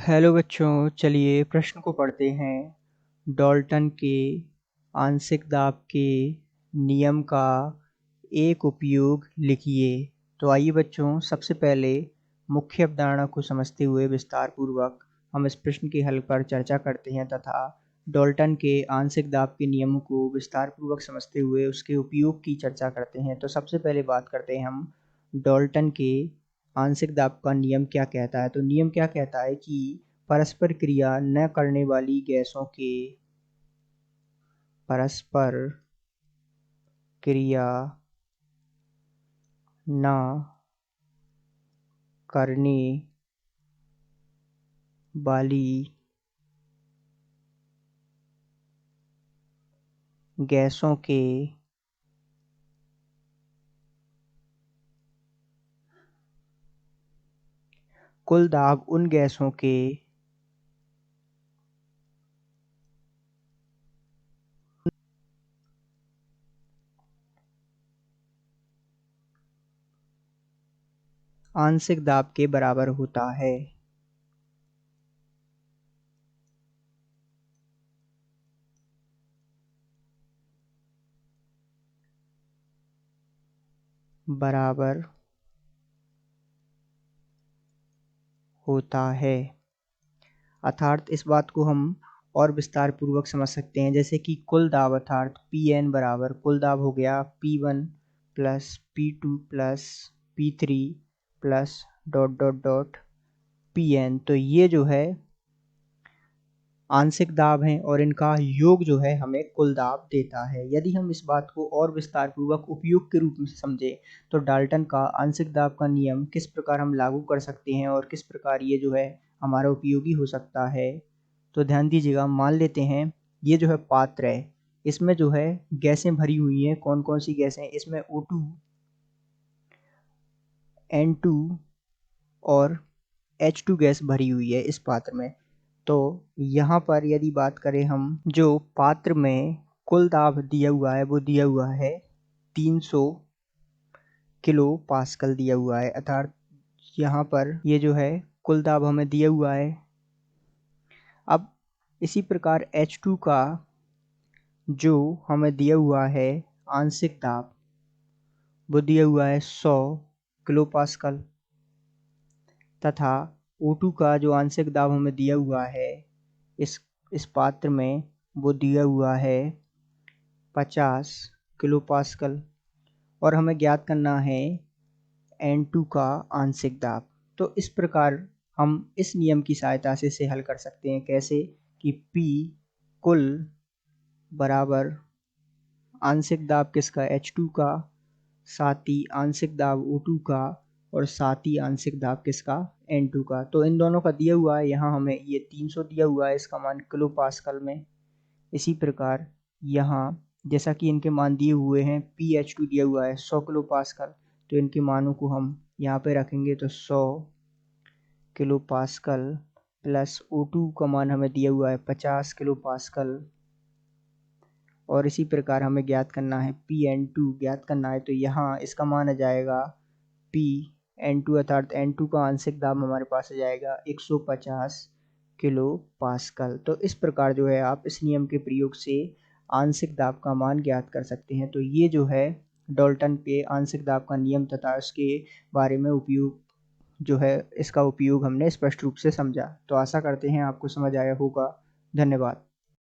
Hello बच्चों, चलिए प्रश्न को पढ़ते हैं। डाल्टन के आंशिक दाब के नियम का एक उपयोग लिखिए। तो आइए बच्चों, सबसे पहले मुख्य अवधारणा को समझते हुए विस्तार पूर्वक हम इस प्रश्न के हल पर चर्चा करते हैं तथा डाल्टन के आंशिक दाब के नियमों को विस्तार पूर्वक समझते हुए उसके उपयोग की चर्चा करते हैं। तो सबसे पहले बात करते हैं हम डाल्टन के आंशिक दाब का नियम क्या कहता है। तो नियम क्या कहता है कि परस्पर क्रिया न करने वाली गैसों के परस्पर क्रिया न करने वाली गैसों के कुल दाब उन गैसों के आंशिक दाब के बराबर होता है। बराबर होता है अर्थात इस बात को हम और विस्तार पूर्वक समझ सकते हैं, जैसे कि कुल दाब अर्थात Pn बराबर कुल दाब हो गया P1 plus P2 plus P3 plus dot dot dot Pn। तो ये जो है आंशिक दाब हैं और इनका योग जो है हमें कुल दाब देता है। यदि हम इस बात को और विस्तार पूर्वक उपयोग के रूप में समझें तो डाल्टन का आंशिक दाब का नियम किस प्रकार हम लागू कर सकते हैं और किस प्रकार ये जो है हमारा उपयोगी हो सकता है। तो ध्यान दीजिएगा, मान लेते हैं ये जो है पात्र है, इसमें जो है गैसें भरी हुई हैं। कौन कौन सी गैसें? इसमें O2, N2 और H2 गैस भरी हुई है इस पात्र में। तो यहाँ पर यदि बात करें हम, जो पात्र में कुल दाब दिया हुआ है वो दिया हुआ है 300 किलो पास्कल दिया हुआ है, अर्थात यहाँ पर ये जो है कुल दाब हमें दिया हुआ है। अब इसी प्रकार H2 का जो हमें दिया हुआ है आंशिक दाब वो दिया हुआ है 100 किलो पास्कल तथा O2 का जो आंशिक दाब हमें दिया हुआ है इस पात्र में वो दिया हुआ है 50 किलो पास्कल और हमें ज्ञात करना है N2 का आंशिक दाब। तो इस प्रकार हम इस नियम की सहायता से इसे हल कर सकते हैं। कैसे? कि P कुल बराबर आंशिक दाब किसका? H2 का, साथ ही आंशिक दाब O2 का और साथ ही आंशिक दाब किसका? N2 का। तो इन दोनों का दिया हुआ है, यहाँ हमें ये 300 दिया हुआ है, इसका मान किलो पास्कल में। इसी प्रकार यहाँ जैसा कि इनके मान दिए हुए हैं, PH2 दिया हुआ है 100 किलो पास्कल, तो इनके मानों को हम यहाँ पे रखेंगे तो 100 किलो पास्कल प्लस O2 का मान हमें दिया हुआ है 50 किलो पास्कल और इसी प्रकार हमें ज्ञात करना है Pn2 ज्ञात करना है। तो यहाँ इसका मान आ जाएगा Pn2 अर्थात N2 का आंशिक दाब हमारे पास आ जाएगा 150 किलो पास्कल। तो इस प्रकार जो है आप इस नियम के प्रयोग से आंशिक दाब का मान ज्ञात कर सकते हैं। तो ये जो है डाल्टन के आंशिक दाब का नियम तथा उसके बारे में उपयोग जो है, इसका उपयोग हमने स्पष्ट रूप से समझा। तो आशा करते हैं आपको समझ आया होगा। धन्यवाद।